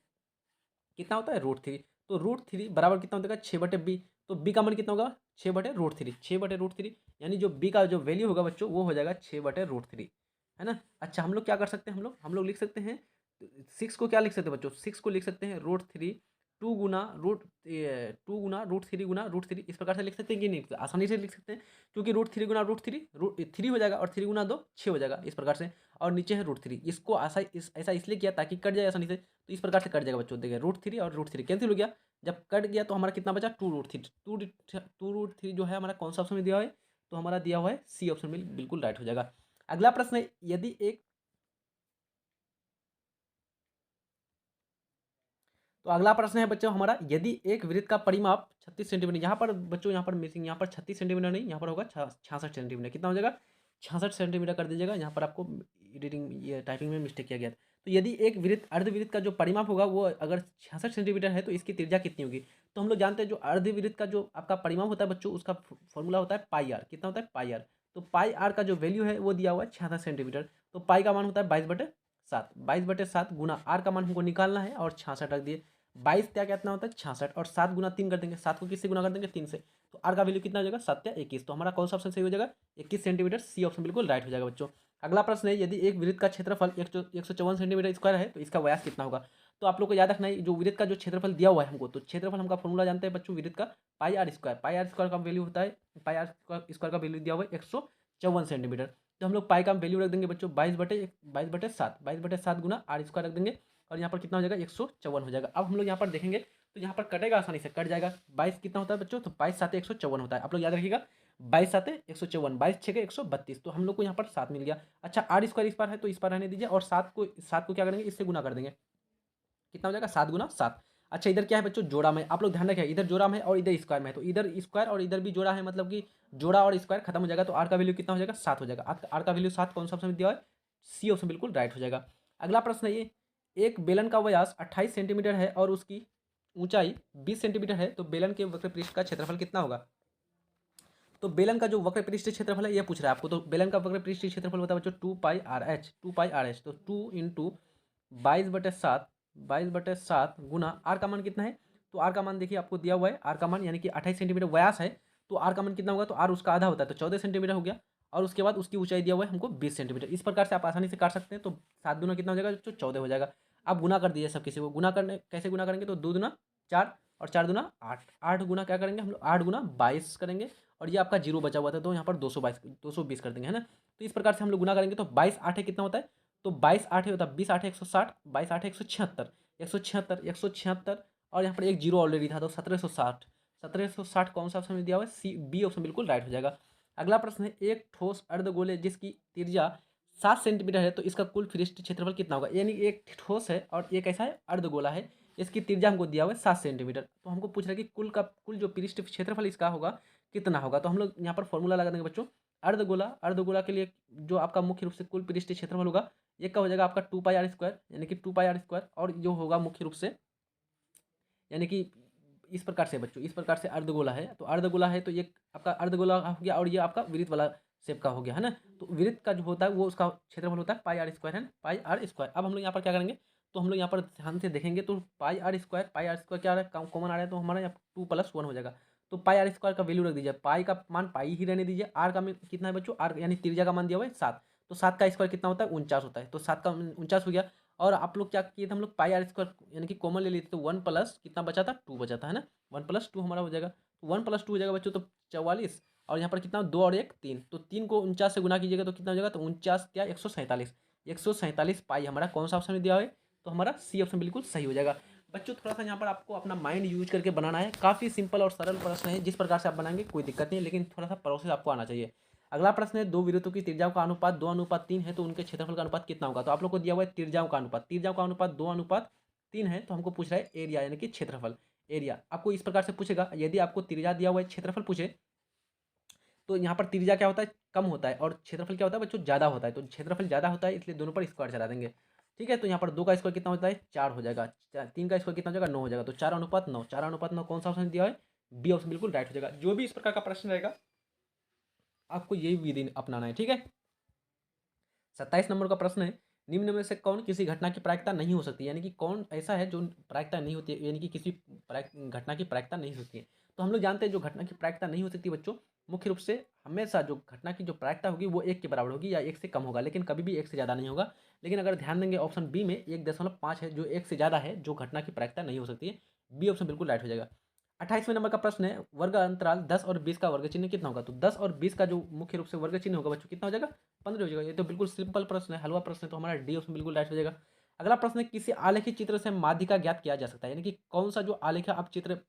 कितना होता है √3। तो √3 बराबर कितना होता है 6/B। तो बी का मान कितना होगा 6/√3, 6/√3, यानी जो बी का जो वैल्यू होगा बच्चों वो हो जाएगा 6/√3, है ना। अच्छा हम लोग क्या कर सकते हैं, हम लोग लिख सकते हैं 6 को क्या लिख सकते हैं बच्चों, 6 को लिख सकते हैं √3 2 गुना √3 इस प्रकार से लिख सकते हैं कि नहीं, तो आसानी से लिख सकते हैं, क्योंकि √3 गुना √3 3 हो जाएगा और 3 गुना 2 6 हो जाएगा इस प्रकार से, और नीचे है √3। इसको ऐसा इसलिए किया ताकि कट जाए आसानी से, तो इस प्रकार से कट जाएगा बच्चों। देखिए √3 और √3 कैंसिल हो गया, जब कट गया तो हमारा कितना बचा 2√3। 2√3 जो है हमारा कौन सा ऑप्शन में दिया हुआ है, तो हमारा दिया हुआ है सी ऑप्शन में बिल्कुल राइट हो जाएगा। अगला प्रश्न है यदि एक तो अगला प्रश्न है बच्चों हमारा यदि एक वृत्त का परिमाप 36 सेंटीमीटर, यहाँ पर बच्चों यहाँ पर मिसिंग, यहाँ पर 36 सेंटीमीटर नहीं, यहाँ पर होगा 66 सेंटीमीटर। कितना हो जाएगा 66 सेंटीमीटर कर दीजिएगा, यहाँ पर आपको एडिटिंग ये टाइपिंग में मिस्टेक किया गया था। तो यदि एक वृत्त अर्धवृत्त का जो परिमाप होगा वो अगर 66 सेंटीमीटर है तो इसकी त्रिज्या कितनी होगी। तो हम लोग जानते हैं जो अर्धवृत्त का जो आपका परिमाप होता है बच्चों, उसका फॉर्मूला होता है पाई आर। कितना होता है? Pi are. तो पाई आर का जो वैल्यू है वो दिया हुआ है 66 सेंटीमीटर। तो पाई का मान होता है 22/7। 22/7 गुना आर का मान हमको निकालना है और 66 रख दिए। 22 क्या कितना होता है? 66। और 7 गुना 3 कर देंगे। 7 को किससे गुना कर देंगे? 3 से। तो आर का वैल्यू कितना हो जाएगा? 7 या 21। तो हमारा कौन सा ऑप्शन सही हो जाएगा? 21 सेंटीमीटर। सी ऑप्शन बिल्कुल राइट हो जाएगा बच्चों। अगला प्रश्न है, यदि एक वृत्त का क्षेत्रफल 154 सेंटीमीटर स्क्वायर है तो इसका व्यास कितना होगा। तो आप लोग को याद रखना है जो वृत्त का जो क्षेत्रफल दिया हुआ है हमको, तो क्षेत्रफल हमका फॉर्मूला जानते हैं बच्चों वृत्त का, pi R square. Pi R square का वैल्यू होता है, पाई आर स्क्वायर का वैल्यू दिया हुआ है 154 सेंटीमीटर। तो हम लोग पाई का वैल्यू रख देंगे बच्चों 22/7। 22/7 गुना आर स्क्वायर रख देंगे और यहाँ पर कितना हो जाएगा? 154 हो जाएगा। अब हम लोग यहाँ पर देखेंगे तो यहाँ पर कटेगा, आसानी से कट जाएगा। 22 कितना होता है बच्चों? तो 22 7 154 होता है। आप लोग याद रखिएगा 22 7 154, 22 6 132। तो हम लोग को यहाँ पर 7 मिल गया। अच्छा, आर स्क्वायर इस पर है तो इस पर रहने दीजिए और 7 को क्या करेंगे? इससे गुना कर देंगे। कितना हो जाएगा? 7 गुना 7। अच्छा, इधर क्या है बच्चों? जोड़ा में। आप लोग ध्यान रखिए, इधर जोड़ा में और इधर स्क्वायर में है, तो इधर स्क्वायर और इधर भी जोड़ा है, मतलब कि जोड़ा और स्क्वायर खत्म हो जाएगा। तो आर का वैल्यू कितना हो जाएगा? 7 हो जाएगा। आर का वैल्यू 7 कौन सा ऑप्शन दिया है? सी ऑप्शन बिल्कुल राइट हो जाएगा। अगला प्रश्न है ये, एक बेलन का व्यास 28 सेंटीमीटर है और उसकी ऊंचाई 20 सेंटीमीटर है, तो बेलन के वक्र पृष्ठ का क्षेत्रफल कितना होगा। तो बेलन का जो वक्र पृष्ठ क्षेत्रफल है ये पूछ रहा है आपको। तो बेलन का वक्र पृष्ठ क्षेत्रफल होता है बच्चों 2 पाई आर एच। 2 पाई आर एच, तो 2 × 22/7, 22/7 गुना आर का मान कितना है। तो आर का मान देखिए आपको दिया हुआ है, आर का मान यानी कि 28 सेंटीमीटर व्यास है, तो आर का मान कितना होगा? तो आर उसका आधा होता है, तो 14 सेंटीमीटर हो गया। और उसके बाद उसकी ऊंचाई दिया हुआ है हमको 20 सेंटीमीटर। इस प्रकार से आप आसानी से काट सकते हैं। तो 7 दूना कितना हो जाएगा? तो 14 हो जाएगा। आप गुना कर दीजिए सब किसी को। गुना करने कैसे गुना करेंगे? तो 2 दूना 4 और 4 दूना 8। 8 गुना क्या करेंगे हम लोग? 8 गुना 22 करेंगे। और ये आपका जीरो बचा हुआ था तो यहाँ पर 220 कर देंगे, है ना। तो इस प्रकार से हम लोग गुना करेंगे तो 22 8 कितना होता है? तो 22 8 होता है 20 8 160, 22 8 176, 176 और यहाँ पर एक जीरो ऑलरेडी था तो 1760। 1760 कौन सा ऑप्शन में दिया हुआ है? सी बी ऑप्शन बिल्कुल राइट हो जाएगा। अगला प्रश्न है, एक ठोस अर्धगोले जिसकी त्रिज्या 7 सेंटीमीटर है तो इसका कुल पृष्ठ क्षेत्रफल कितना होगा। यानी एक ठोस है और एक ऐसा है अर्धगोला है, इसकी त्रिज्या हमको दिया हुआ है 7 सेंटीमीटर। तो हमको पूछ रहा है कि कुल जो पृष्ठ क्षेत्रफल इसका होगा कितना होगा। तो हम लोग यहाँ पर फॉर्मूला लगा देंगे बच्चों। अर्धगोला, अर्धगोला के लिए जो आपका मुख्य रूप से कुल पृष्ठ क्षेत्रफल होगा एक का हो जाएगा आपका 2 पाई आर स्क्वायर, यानी कि 2 पाई आर स्क्वायर। और जो होगा मुख्य रूप से यानी कि इस प्रकार से बच्चों, इस प्रकार से अर्धगोला है तो अर्धगोला है तो ये आपका अर्धगोला हो गया और ये आपका वृत्त वाला शेप का हो गया, है ना। तो वृत्त का जो होता है वो उसका क्षेत्रफल होता है पाई आर स्क्वायर, है ना, पाई आर स्क्वायर। अब हम लोग यहाँ पर क्या करेंगे? तो हम लोग यहाँ पर ध्यान से देखेंगे तो पाई आर स्क्वायर क्या आ रहा है? कॉमन आ रहा है, तो हमारा यहाँ 2+1 हो जाएगा। तो पाई आर स्क्वायर का वैल्यू रख दीजिए। पाई का मान पाई ही रहने दीजिए। आर का कितना है बच्चों? आर यानी त्रिज्या का मान दिया हुआ है 7। तो 7 का स्क्वायर कितना होता है? 49 होता है। तो 7 का 49 हो गया। और आप लोग क्या किए थे? हम लोग पाई आर स्क्वायर यानी कि कॉमन ले लिए थे, तो 1 प्लस कितना बचा था? 2 बचा था, है ना। 1+2 हमारा हो जाएगा। तो 1+2 हो जाएगा बच्चों, तो 44। और यहाँ पर कितना? 2 और 1 3। तो 3 को 49 से गुना कीजिएगा तो कितना हो जाएगा? तो 49 क्या? 147। 147 पाई हमारा कौन सा ऑप्शन में दिया है? तो हमारा सी ऑप्शन बिल्कुल सही हो जाएगा। बच्चों थोड़ा सा यहाँ पर आपको अपना माइंड यूज करके बनाना है। काफ़ी सिंपल और सरल प्रश्न है, जिस प्रकार से आप बनाएंगे कोई दिक्कत नहीं है, लेकिन थोड़ा सा प्रोसेस आपको आना चाहिए। अगला प्रश्न है, दो वृत्तों की त्रिज्याओं का अनुपात 2:3 है तो उनके क्षेत्रफल का अनुपात कितना होगा। तो आप लोग को दिया हुआ है त्रिज्याओं का अनुपात। त्रिज्याओं का अनुपात 2:3 है तो हमको पूछ रहा है एरिया यानी कि क्षेत्रफल। एरिया आपको इस प्रकार से पूछेगा, यदि आपको त्रिज्या दिया हुआ है क्षेत्रफल पूछे तो यहाँ पर त्रिज्या क्या होता है? कम होता है और क्षेत्रफल क्या होता है बच्चों? ज़्यादा होता है। तो क्षेत्रफल ज़्यादा होता है इसलिए दोनों पर स्क्वायर चला देंगे। ठीक है, तो यहाँ पर 2 का स्क्वायर कितना होता है? 4 हो जाएगा। 3 का स्क्वायर कितना हो जाएगा? 9 हो जाएगा। तो 4:9, 4:9 कौन सा ऑप्शन दिया है? बी ऑप्शन बिल्कुल राइट हो जाएगा। जो भी इस प्रकार का प्रश्न रहेगा आपको यही विधि अपनाना है, ठीक है। 27 नंबर का प्रश्न है, निम्न में से कौन किसी घटना की प्रायिकता नहीं हो सकती। यानी कि कौन ऐसा है जो प्रायिकता नहीं होती है, यानी कि किसी घटना की प्रायिकता नहीं हो सकती है। तो हम लोग जानते हैं जो घटना की प्रायिकता नहीं हो सकती बच्चों, मुख्य रूप से हमेशा जो घटना की जो प्रायिकता होगी वो 1 के बराबर होगी या 1 से कम होगा, लेकिन कभी भी 1 से ज़्यादा नहीं होगा। लेकिन अगर ध्यान देंगे ऑप्शन बी में 1.5 है, जो 1 से ज़्यादा है, जो घटना की प्रायिकता नहीं हो सकती है। बी ऑप्शन बिल्कुल राइट हो जाएगा। 28वें नंबर का प्रश्न है, वर्ग अंतराल 10 और 20 का वर्ग चिन्ह कितना होगा। तो 10 और 20 का जो मुख्य रूप से वर्ग चिन्ह होगा बच्चों कितना हो जाएगा? 15 हो जाएगा। ये तो बिल्कुल सिंपल प्रश्न है, हलवा प्रश्न है, तो हमारा डी ऑप्शन बिल्कुल राइट हो जाएगा। अगला प्रश्न है, किसी आलेखी चित्र से माध्यिका ज्ञात किया जा सकता है। यानी कि कौन सा जो आलेख आप चित्र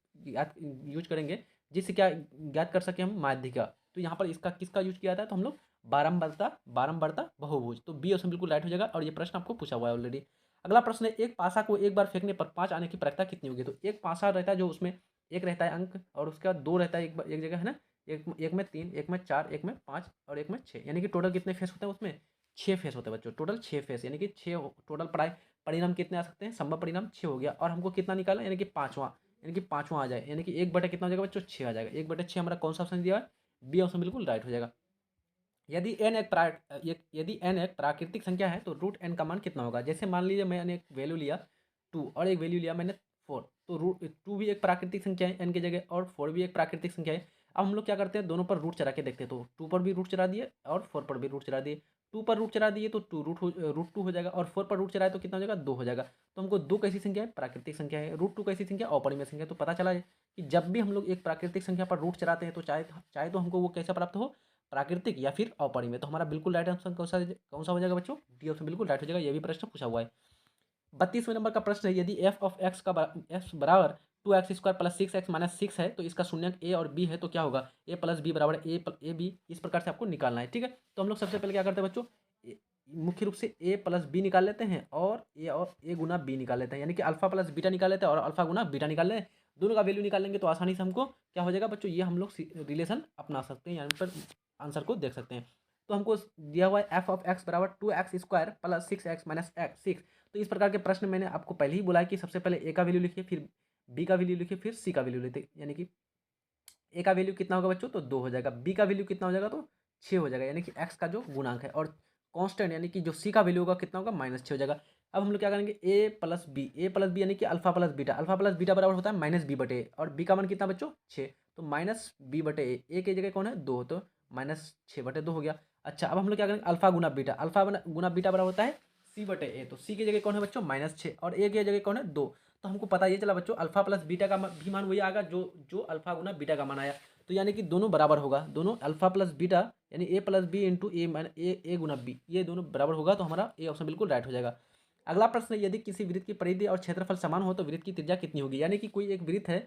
यूज करेंगे जिससे क्या ज्ञात कर सके हम? माध्यिका। तो यहाँ पर इसका किसका यूज किया था? तो हम लोग बारंबारता बहुभुज। तो बी ऑप्शन बिल्कुल राइट हो जाएगा और ये प्रश्न आपको पूछा हुआ है ऑलरेडी। अगला प्रश्न है, एक पासा को एक बार फेंकने पर 5 आने की प्रायिकता कितनी होगी। तो एक पासा रहता है जो उसमें एक रहता है अंक और उसके बाद 2 रहता है एक जगह, है ना। एक में 3, एक में 4, एक में 5 और एक में 6, यानी कि टोटल कितने फेस होते हैं उसमें? 6 फेस होते हैं बच्चों। टोटल 6 फेस यानी कि 6 टोटल परिणाम कितने आ सकते हैं, संभव परिणाम 6 हो गया। और हमको कितना निकालना है, यानी कि पाँचवां, यानी कि पाँचवां आ जाए, यानी कि 1 बटे कितना हो जाएगा बच्चों, 6 आ जाएगा। 1/6 हमारा कौन सा ऑप्शन दिया है, बी ऑप्शन बिल्कुल राइट हो जाएगा। यदि n एक प्राकृतिक संख्या है तो रूट n का मान कितना होगा। जैसे मान लीजिए मैंने एक वैल्यू लिया 2 और एक वैल्यू लिया मैंने 4, तो रूट 2 भी एक प्राकृतिक संख्या है n की जगह, और 4 भी एक प्राकृतिक संख्या है। अब हम लोग क्या करते हैं, दोनों पर रूट चला के देखते हैं। तो 2 पर भी रूट चला दिए और 4 पर भी रूट चला दिए। 2 पर रूट चला दिए तो रूट 2 हो जाएगा, और 4 पर रूट चलाए तो कितना हो जाएगा, 2 हो जाएगा। तो हमको 2 कैसी संख्या है, प्राकृतिक संख्या है। रूट 2 कैसी संख्या, अपरिमेय संख्या। तो पता चला है कि जब भी हम लोग एक प्राकृतिक संख्या पर रूट चलाते हैं तो चाहे चाहे तो हमको वो कैसा प्राप्त हो, प्राकृतिक या फिर अपरिमेय। तो हमारा बिल्कुल राइट आंसर कौन सा हो जाएगा बच्चों, डी ऑप्शन बिल्कुल राइट हो जाएगा। ये भी प्रश्न पूछा हुआ है। 32वें नंबर का प्रश्न है, यदि एफ ऑफ एक्स का एक्स बराबर 2x² प्लस 6x माइनस 6 है तो इसका शून्यक ए और बी है तो क्या होगा। ए प्लस बी बराबर ए बी, इस प्रकार से आपको निकालना है। ठीक है, तो हम लोग सबसे पहले क्या करते हैं बच्चों, मुख्य रूप से ए प्लस बी निकाल लेते हैं और ए गुना बी निकाल लेते हैं, यानी कि अल्फा प्लस बीटा निकाल लेते हैं और अल्फा गुना बीटा निकाल लें। दोनों का वैल्यू निकाल लेंगे तो आसानी से हमको क्या हो जाएगा बच्चों, ये हम लोग रिलेशन अपना सकते हैं, यहाँ पर आंसर को देख सकते हैं। तो हमको दिया हुआ है एफ ऑफ एक्स बराबर 2x² plus 6x minus x 6। तो इस प्रकार के प्रश्न मैंने आपको पहले ही बोला है कि सबसे पहले ए का वैल्यू लिखिए, फिर बी का वैल्यू लिखिए, फिर सी का वैल्यू लेते, यानी कि ए का वैल्यू कितना होगा बच्चों, तो 2 हो जाएगा। बी का वैल्यू कितना हो जाएगा, तो 6 हो जाएगा, यानी कि एक्स का जो गुणांक है। और कांस्टेंट यानी कि जो सी का वैल्यू होगा कितना होगा, -6 हो जाएगा। अब हम लोग क्या करेंगे, ए प्लस बी यानी कि अल्फा प्लस बीटा बराबर होता है -b/a, और बी का मान कितना बच्चों, 6। तो -b/a, ए की जगह कौन है, 2, तो -6/2 हो गया। अच्छा, अब हम लोग क्या करेंगे, अल्फा गुना बीटा बराबर होता है c/a, तो सी की जगह कौन है बच्चों, -6, और ए की जगह कौन है, 2। तो हमको पता ये चला बच्चों, अल्फा प्लस बीटा का भी मान वही आएगा जो जो अल्फा गुना बीटा का मान आया। तो यानी कि दोनों बराबर होगा, दोनों अल्फा प्लस बीटा यानी ए प्लस बी इंटू ए गुना बी, ये दोनों बराबर होगा। तो हमारा ए ऑप्शन बिल्कुल राइट हो जाएगा। अगला प्रश्न है, यदि किसी वृत्त की परिधि और क्षेत्रफल समान हो तो वृत्त की त्रिज्या कितनी होगी। यानी कि कोई एक वृत्त है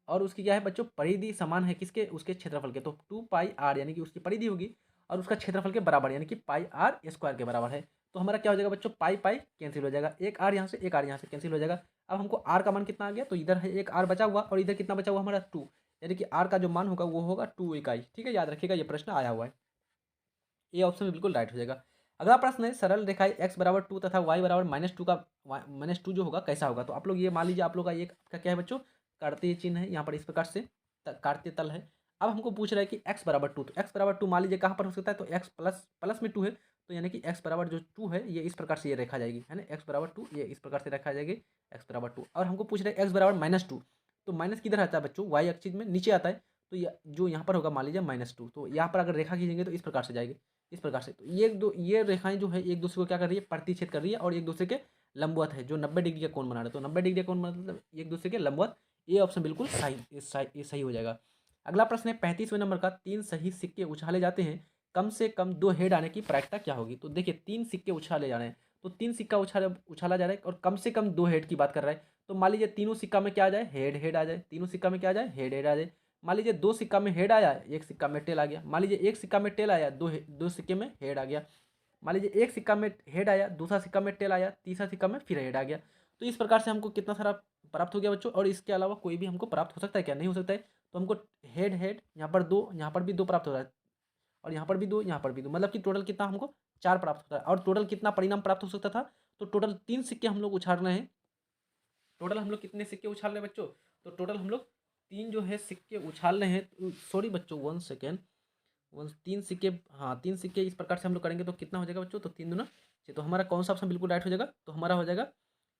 और उसकी क्या है बच्चों, परिधि समान है किसके, उसके क्षेत्रफल के। तो 2πr यानी कि उसकी परिधि होगी और उसका क्षेत्रफल के बराबर, यानी कि πr² के बराबर है। तो हमारा क्या हो जाएगा बच्चों, पाई पाई कैंसिल हो जाएगा, एक आर यहाँ से एक आर यहाँ से कैंसिल हो जाएगा। अब हमको आर का मान कितना आ गया, तो इधर है एक आर बचा हुआ और इधर कितना बचा हुआ हमारा 2, यानी कि आर का जो मान होगा वो होगा 2 इकाई। ठीक है, याद रखिएगा, ये प्रश्न आया हुआ है। ये ऑप्शन बिल्कुल राइट हो जाएगा। अगला प्रश्न है, सरल रेखाएं x बराबर 2 तथा y बराबर -2 का -2 जो होगा कैसा होगा। तो आप लोग ये मान लीजिए, आप लोग का ये का क्या है बच्चों, काटते चिन्ह है यहाँ पर, इस प्रकार से काटते तल है। अब हमको पूछ रहा है कि x बराबर 2, तो x बराबर 2 मान लीजिए कहाँ पर हो सकता है, तो x प्लस प्लस में 2 है, तो यानी कि x बराबर जो 2 है ये इस प्रकार से ये रेखा जाएगी, है ना, x बराबर 2 ये इस प्रकार से रखा जाएगी, x बराबर 2। और हमको पूछ रहे हैं x बराबर -2, तो माइनस किधर आता है बच्चों, y एक्सिस में नीचे आता है। तो जो यहाँ पर होगा मान लीजिए -2, तो यहाँ पर अगर रेखा खींचेंगे तो इस प्रकार से जाएगी, इस प्रकार से। तो ये रेखाएं जो है एक दूसरे को क्या कर रही है, प्रतिच्छेद कर रही है और एक दूसरे के लंबवत है, जो 90 डिग्री का कोण बना रहा है। तो 90 डिग्री का कोण मतलब एक दूसरे के लंबवत। ये ऑप्शन बिल्कुल सही हो जाएगा। अगला प्रश्न है 35वें नंबर का, 3 सही सिक्के उछाले जाते हैं, कम से कम 2 हेड आने की प्रायिकता क्या होगी। तो देखिए 3 सिक्के उछाले जा रहे हैं, तो 3 सिक्का उछाला जा रहा है और कम से कम 2 हेड की बात कर रहा है। तो मान लीजिए तीनों सिक्का में क्या आ जाए, हेड हेड आ जाए, तीनों सिक्का में क्या आ जाए, हेड हेड आ जाए। मान लीजिए 2 सिक्का में हेड आया, एक सिक्का में टेल आ गया। मान लीजिए एक सिक्का में टेल आया, दो सिक्के में हेड आ गया। मान लीजिए एक सिक्का में हेड आया, दूसरा सिक्का में टेल आया, तीसरा सिक्का में फिर हेड आ गया। तो इस प्रकार से हमको कितना सारा प्राप्त हो गया बच्चों, और इसके अलावा कोई भी हमको प्राप्त हो सकता है क्या, नहीं हो सकता है। तो हमको हेड हेड यहाँ पर 2, यहाँ पर भी 2 प्राप्त हो रहा है, और यहाँ पर भी 2, यहाँ पर भी 2, मतलब कि टोटल कितना हमको 4 प्राप्त होता है। और टोटल कितना परिणाम प्राप्त हो सकता था, तो टोटल 3 सिक्के हम लोग उछाल रहे हैं। टोटल हम लोग कितने सिक्के उछाल रहे हैं बच्चों, तो टोटल हम लोग 3 जो है सिक्के उछाल रहे हैं। सॉरी बच्चों, 1 सेकेंड, 3 सिक्के, हाँ 3 सिक्के इस प्रकार से हम लोग करेंगे तो कितना हो जाएगा बच्चों, तो 3 दूना 6। तो हमारा कौन सा ऑप्शन बिल्कुल राइट हो जाएगा, तो हमारा हो जाएगा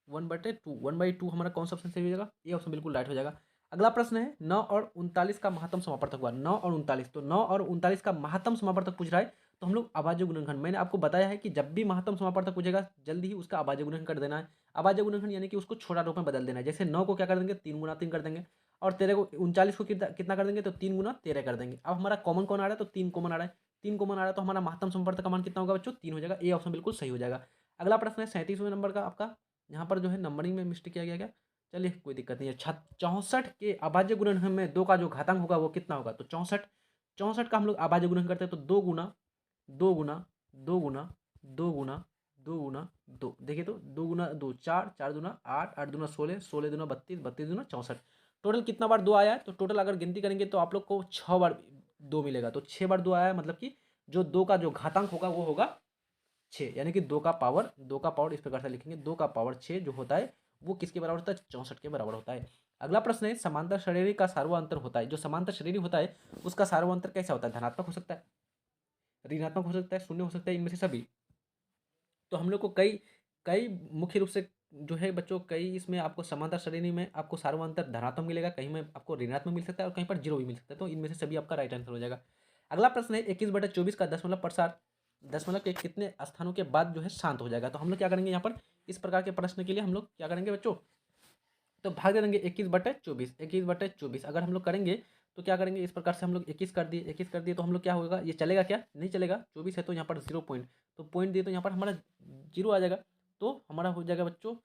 1/2 हमारा कौन सा ऑप्शन सही हो जाएगा, ये ऑप्शन बिल्कुल राइट हो जाएगा। अगला प्रश्न है 9 और 39 का महत्तम समापवर्तक हुआ, 9 और 39, तो 9 और 39 का महत्तम समापवर्तक पूछ रहा है। तो हम लोग अभाज्य गुणनखंड, मैंने आपको बताया है कि जब भी महत्तम समापवर्तक पूछेगा जल्दी ही उसका अभाज्य गुणनखंड कर देना है। अभाज्य गुणनखंड यानी कि उसको छोटा रूप में बदल देना है। जैसे 9 को क्या कर देंगे, 3 गुना 3 कर देंगे, और 13 को 39 को कितना कर देंगे, तो 3 गुना 13 कर देंगे। अब हमारा कॉमन कौन आ रहा है, तो 3 कॉमन आ रहा है, 3 कॉमन आ रहा है, तो हमारा महत्तम समापवर्तक का मान कितना होगा बच्चों, 3 हो जाएगा। ये ऑप्शन बिल्कुल सही हो जाएगा। अगला प्रश्न है 37वें नंबर का आपका, यहाँ पर जो है नंबरिंग में मिस्टेक किया गया क्या, चलिए कोई दिक्कत नहीं है। 64 के अभाज्य गुणनखंड में 2 का जो घातांक होगा वो कितना होगा, तो 64 का हम लोग अभाज्य गुणन करते हैं, तो 2 गुना 2 गुना 2 गुना 2 गुना 2 गुना 2, देखिए तो 2 गुना 2 4, 4 दूना 8, 8 दूना 16, 16 दूना 32, 32 दूना 64। टोटल कितना बार 2 आया है, तो टोटल अगर गिनती करेंगे तो आप लोग को 6 बार 2 मिलेगा। तो 6 बार 2 आया है, मतलब कि जो 2 का जो घातांक होगा वो होगा 6, यानी कि 2 का पावर इस प्रकार से लिखेंगे, 2 का पावर 6 जो होता है वो किसके बराबर होता है? 64 के बराबर होता है। अगला प्रश्न है, समांतर श्रेणी का सार्वअंतर होता है, जो समांतर श्रेणी होता है उसका सार्वअंतर कैसा होता है? धनात्मक हो सकता है, ऋणात्मक हो सकता है, शून्य हो सकता है, इनमें से सभी। तो हम लोग को कई कई मुख्य रूप से जो है बच्चों, कई इसमें आपको समांतर श्रेणी में आपको सार्वअंतर धनात्मक मिलेगा, कहीं में आपको ऋणात्मक मिल सकता है और कहीं पर जीरो भी मिल सकता है। तो इनमें से सभी आपका राइट आंसर हो जाएगा। अगला प्रश्न है, 21/24 का दशमलव प्रसार दशमलव के कितने स्थानों के बाद जो है शांत हो जाएगा? तो हम लोग क्या करेंगे यहाँ पर, इस प्रकार के प्रश्न के लिए हम लोग क्या करेंगे बच्चों, तो भाग दे देंगे 21/24 अगर हम लोग करेंगे तो क्या करेंगे, इस प्रकार से हम लोग 21 कर दिए तो हम लोग क्या होगा, ये चलेगा क्या? नहीं चलेगा, 24 है तो यहाँ पर 0 पॉइंट, तो पॉइंट दिए तो यहाँ पर हमारा 0 आ जाएगा। तो हमारा हो जाएगा बच्चों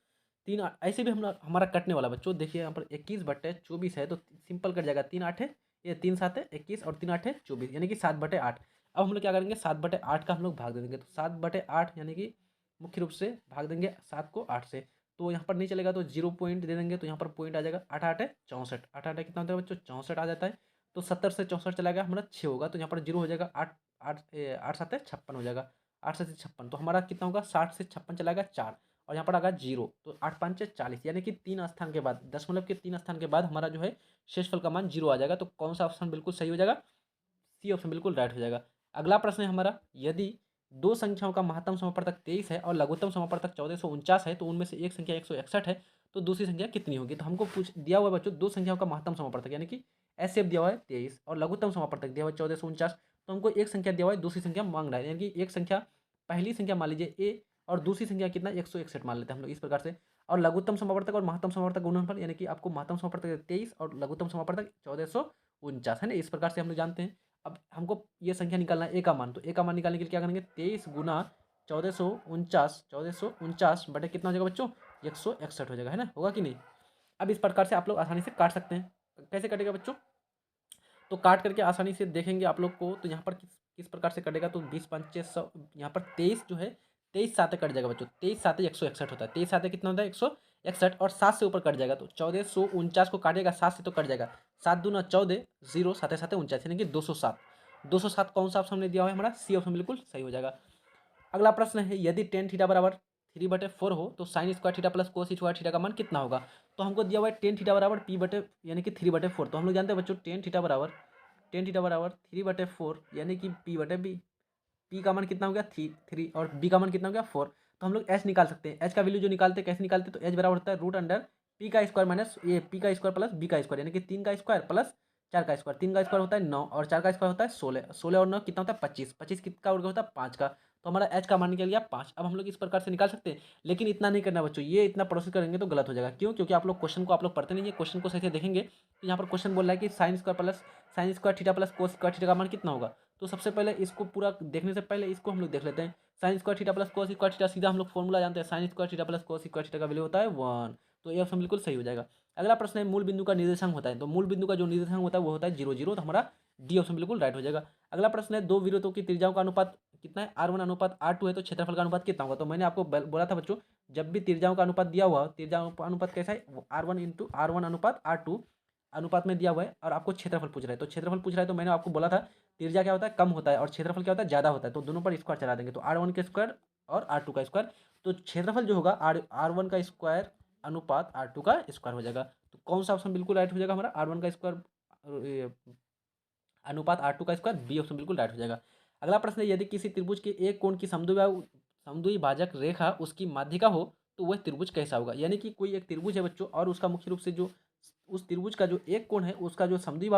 ऐसे भी हमारा कटने वाला बच्चों, देखिए यहाँ पर 21/24 है तो सिंपल कट जाएगा, 3 8 है, ये 3 7 है 21 और 3 8 है 24, यानी कि 7/8। अब हम लोग क्या करेंगे, 7/8 का हम लोग भाग दे देंगे, तो 7/8 यानी कि मुख्य रूप से भाग देंगे 7 को 8 से, तो यहाँ पर नहीं चलेगा तो 0 पॉइंट दे देंगे, तो यहाँ पर पॉइंट आ जाएगा 8 8 है 64, 8 8 कितना होता है बच्चों? 64 आ जाता है। तो 70 से 64 चला गया, हमारा 6 होगा, तो यहाँ पर 0 हो जाएगा, 8 8 8 7 है 56 हो जाएगा, 8 7 56, तो हमारा कितना होगा, 60 से 56 चला गया 4, और यहाँ पर आ गया 0, तो 8 5 40, यानी कि 3 स्थान के बाद, दशमलव के 3 स्थान के बाद हमारा जो है शेषफल का मान 0 आ जाएगा। तो कौन सा ऑप्शन बिल्कुल सही हो जाएगा? सी ऑप्शन बिल्कुल राइट हो जाएगा। अगला प्रश्न है हमारा, यदि दो संख्याओं का महत्तम समापवर्तक 23 है और लघुत्तम समापवर्तक 1449 है, तो उनमें से एक संख्या 161 है, तो दूसरी संख्या कितनी होगी? तो हमको पूछ दिया हुआ है बच्चों, दो संख्याओं का महत्तम समापवर्तक यानी कि एस दिया हुआ है 23 और लघुत्तम समापवर्तक दिया हुआ है 1449, तो हमको एक संख्या दिया हुआ है, दूसरी संख्या मांग रहा है, यानी कि एक संख्या, पहली संख्या मान लीजिए ए और दूसरी संख्या कितना 161 मान लेते हैं हम लोग इस प्रकार से। और लघुत्तम समापवर्तक और महत्तम समापवर्तक गुणनफल, यानी कि आपको महत्तम समापवर्तक 23 और लघुत्तम समापवर्तक 1449 है ना, इस प्रकार से हम लोग जानते हैं। अब हमको ये संख्या निकालना है ए का मान, तो ए का मान निकालने के लिए क्या करेंगे, 23 गुना 1449 बटे कितना हो जाएगा बच्चों? 161 हो जाएगा, है ना, होगा कि नहीं? अब इस प्रकार से आप लोग आसानी से काट सकते हैं। कैसे कटेगा बच्चों? तो काट करके आसानी से देखेंगे आप लोग को, तो यहाँ पर किस प्रकार से कटेगा, तो 20 5 100, यहाँ पर 23 जो है 23 साते कट जाएगा बच्चों, 23 साते 161 होता है, 23 साते कितना होता है 161, और 7 से ऊपर कट जाएगा, तो 1449 को काटेगा 7 से तो कट जाएगा, 7 दूना 14, 0 साते साते 49, यानी कि 207। 207 कौन सा ऑप्शन हमने दिया हुआ है? हमारा सी ऑप्शन बिल्कुल सही हो जाएगा। अगला प्रश्न है, यदि टेन थीटा बराबर 3/4 हो तो sine square theta plus cos square theta का मान कितना होगा? तो हमको दिया हुआ है टेन थीटा बराबर पी बटे यानी कि 3/4, तो हम लोग जानते हैं बच्चों टेन थीटा बराबर 3/4 यानी कि पी बटे बी। पी का मान कितना हो गया? 3 और बी का मान कितना हो गया? 4। तो हम लोग एच निकाल सकते हैं, एच का वैल्यू जो निकालते हैं कैसे निकालते हैं, तो एच बराबर होता है रूट अंडर पी का स्क्वायर माइनस ये पी का स्क्वायर प्लस बी का स्क्वायर, यानी कि 3 का स्क्वायर प्लस 4 का स्क्वायर। 3 का स्क्वायर होता है 9 और 4 का स्क्वायर होता है 16। 16 और 9 कितना होता है? 25। 25 कितना वर्ग होता है? 5 का। तो हमारा एच का मान निकल गया 5। अब हम लोग इस प्रकार से निकाल सकते हैं, लेकिन इतना नहीं करना बच्चों, ये इतना प्रोसेस करेंगे तो गलत हो जाएगा। क्यों? क्योंकि आप लोग क्वेश्चन को आप लोग पढ़ते नहीं है, क्वेश्चन को सही से देखेंगे तो यहाँ पर क्वेश्चन बोल रहा है कि sine square theta plus cos square theta का मान कितना होगा। तो सबसे पहले इसको पूरा देखने से पहले इसको हम लोग देख लेते हैं। Sine square theta plus cos square theta, सीधा हम लोग फॉर्मूला जानते हैं, sine square theta plus cos square theta का वैल्यू होता है 1। तो ये ऑप्शन बिल्कुल सही हो जाएगा। अगला प्रश्न है, मूल बिंदु का निर्देशांक होता है, तो मूल बिंदु का जो निर्देशांक होता है वो होता है 0 0, तो हमारा डी ऑप्शन बिल्कुल राइट हो जाएगा। अगला प्रश्न है, दो विरोधों की त्रिज्याओं का अनुपात कितना है? R1 अनुपात R2 है, तो क्षेत्रफल का अनुपात कितना होगा? तो मैंने आपको बोला था बच्चों, जब भी त्रिज्याओं का अनुपात दिया हुआ, त्रिज्याओं का अनुपात कैसा है? R1 अनुपात R2 अनुपात में दिया हुआ है, और आपको क्षेत्रफल पूछ रहा है, तो क्षेत्रफल पूछ रहा है तो मैंने आपको बोला था त्रिज्या क्या होता है? कम होता है, और क्षेत्रफल क्या होता है? ज़्यादा होता है, तो दोनों पर स्क्वायर चला देंगे, तो R1 का स्क्वायर और R2 का स्क्वायर, तो क्षेत्रफल जो होगा R1 का स्क्वायर अनुपात R2 का स्क्वायर हो जाएगा। तो कौन सा ऑप्शन बिल्कुल राइट हो जाएगा हमारा? R1 का स्क्वायर अनुपात R2 का स्क्वायर, बी ऑप्शन बिल्कुल राइट हो जाएगा। अगला प्रश्न है, यदि किसी त्रिभुज के एक कोण की समद्वि भाजक रेखा उसकी माध्यिका हो तो वह त्रिभुज कैसा होगा? यानी कि कोई एक त्रिभुज है बच्चों, और उसका मुख्य रूप से जो उस त्रिभुज का जो एक कोण है उसका जो समद्वि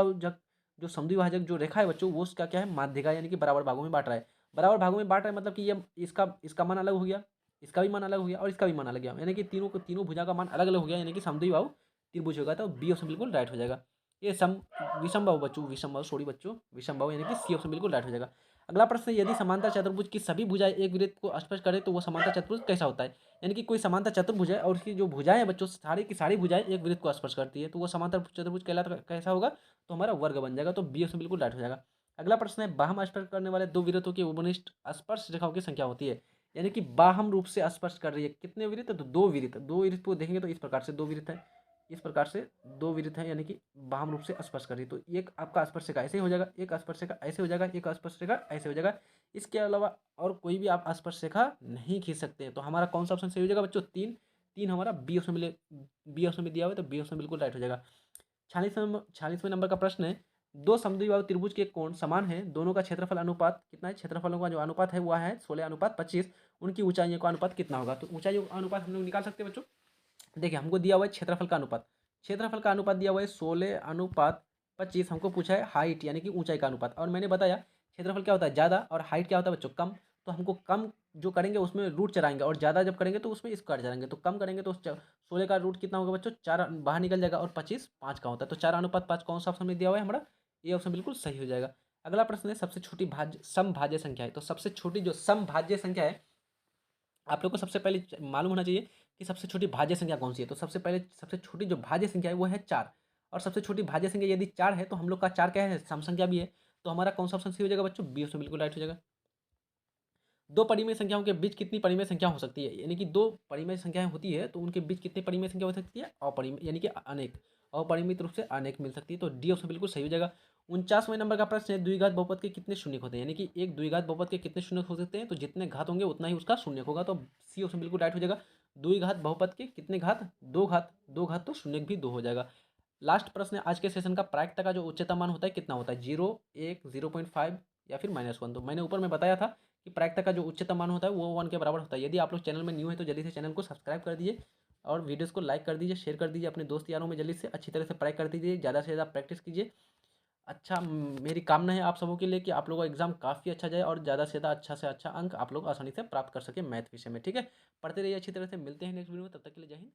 भाजक जो रेखा है बच्चों, वो उसका क्या है? माध्यिका, यानी कि बराबर भागों में बांट रहा है। बराबर भागों में बांट रहा है मतलब कि ये इसका मान अलग हो गया, इसका भी मान अलग हो गया और इसका भी मान अलग गया, यानी कि तीनों भुजा का मान अलग अलग हो गया, यानी कि समद्विबाहु त्रिभुज होगा, तो बी ऑप्शन बिल्कुल राइट हो जाएगा। ये विषमबाहु बच्चों, विषमबाहु यानी कि सी ऑप्शन बिल्कुल राइट हो जाएगा। अगला प्रश्न है, यदि समांतर चतुर्भुज की सभी भुजाएं एक वृत्त को स्पर्श करे तो वो समांतर चतुर्भुज कैसा होता है? यानी कि कोई समांतर चतुर्भुज है और उसकी जो भुजाएं हैं बच्चों, सारी की सारी भुजाएं एक वृत्त को स्पर्श करती है, तो वो समांतर चतुर्भुज कहलाता कैसा होगा? तो हमारा वर्ग बन जाएगा, तो बी ऑप्शन बिल्कुल राइट हो जाएगा। अगला प्रश्न है, बाह्य स्पर्श करने वाले दो वृत्तों की उपनिष्ठ स्पर्श रेखाओं की संख्या होती है, यानी कि बाह्य रूप से स्पर्श कर रही है कितने वृत्त? तो दो वृत्त को देखेंगे तो इस प्रकार से दो वृत्त है, इस प्रकार से दो विरुद्ध हैं, यानी कि वाम रूप से स्पर्श कर रही है। तो एक आपका स्पर्शिका ऐसे ही हो जाएगा, एक स्पर्शिका ऐसे हो जाएगा, एक स्पर्शिका ऐसे हो जाएगा। इसके अलावा और कोई भी आप स्पर्शिका नहीं खींच सकते हैं। तो हमारा कौन सा ऑप्शन सही हो जाएगा बच्चों? तीन। तीन हमारा बी ऑप्शन मिले, बी ऑप्शन में दिया हुआ है, तो बी ऑप्शन बिल्कुल राइट हो जाएगा। 46वें नंबर का प्रश्न है, दो समद्विबाहु त्रिभुज के कोण समान है, दोनों का क्षेत्रफल अनुपात कितना है? क्षेत्रफलों का जो अनुपात है वह है 16:25। उनकी ऊंचाइयों का अनुपात कितना होगा? तो ऊंचाइयों का अनुपात हम लोग निकाल सकते हैं बच्चों। देखिए हमको दिया हुआ है क्षेत्रफल का अनुपात, क्षेत्रफल का अनुपात दिया हुआ है 16:25। हमको पूछा है हाइट यानी कि ऊंचाई का अनुपात, और मैंने बताया क्षेत्रफल क्या होता है ज़्यादा और हाइट क्या होता है बच्चों कम। तो हमको कम जो करेंगे उसमें रूट चढ़ाएंगे, और ज़्यादा जब करेंगे तो उसमें स्क्वायर चढ़ाएंगे। तो कम करेंगे तो 16 का रूट कितना होगा बच्चों? 4 बाहर निकल जाएगा, और 25 5 का होता है। तो 4:5 कौन सा ऑप्शन में दिया हुआ है हमारा? ये ऑप्शन बिल्कुल सही हो जाएगा। अगला प्रश्न है, सबसे छोटी भाज्य समभाज्य संख्या है। तो सबसे छोटी जो समभाज्य संख्या है, आप लोग को सबसे पहले मालूम होना चाहिए कि सबसे छोटी भाज्य संख्या कौन सी है। तो सबसे पहले सबसे छोटी जो भाज्य संख्या है वो है 4, और सबसे छोटी भाज्य संख्या यदि 4 है तो हम लोग का 4 क्या है? सम संख्या भी है। तो हमारा कौन सा ऑप्शन सही हो जाएगा बच्चों? बी ऑप्शन बिल्कुल राइट हो जाएगा। दो परिमेय संख्याओं के बीच कितनी परिमेय संख्या हो सकती है? यानी कि दो परिमेय संख्याएं होती है तो उनके बीच कितनी परिमेय संख्या हो सकती है? अपरिमेय यानी कि अनेक, अपरिमित रूप से अनेक मिल सकती है। तो डी ऑप्शन बिल्कुल सही हो जाएगा। 49वें नंबर का प्रश्न है, द्विघात बहुपद के कितने शून्यक होते हैं? यानी कि एक द्विघात बहुपद के कितने शून्यक हो सकते हैं? तो जितने घात होंगे उतना ही उसका शून्यक होगा। तो सी ऑप्शन बिल्कुल राइट हो जाएगा। द्विघात बहुपद के कितने घात? दो घात, दो घात तो शून्यक भी दो हो जाएगा। लास्ट प्रश्न है आज के सेशन का, प्रायिकता का जो उच्चतम मान होता है कितना होता है? 0, 1, 0.5 या फिर -1। तो मैंने ऊपर में बताया था कि प्रायिकता का जो उच्चतम मान होता है वो 1 के बराबर होता है। यदि आप लोग चैनल में न्यू है तो जल्दी से चैनल को सब्सक्राइब कर दीजिए, और वीडियोस को लाइक कर दीजिए, शेयर कर दीजिए अपने दोस्त यारों में, जल्दी से अच्छी तरह से पढ़ाई कर दीजिए, ज़्यादा से ज़्यादा प्रैक्टिस कीजिए। अच्छा, मेरी कामना है आप सबों के लिए कि आप लोगों का एग्जाम काफ़ी अच्छा जाए, और ज़्यादा से ज़्यादा अच्छा से अच्छा अंक आप लोग आसानी से प्राप्त कर सकें मैथ विषय में। ठीक है, पढ़ते रहिए अच्छी तरह से। मिलते हैं नेक्स्ट वीडियो में, तब तक के लिए जय हिंद।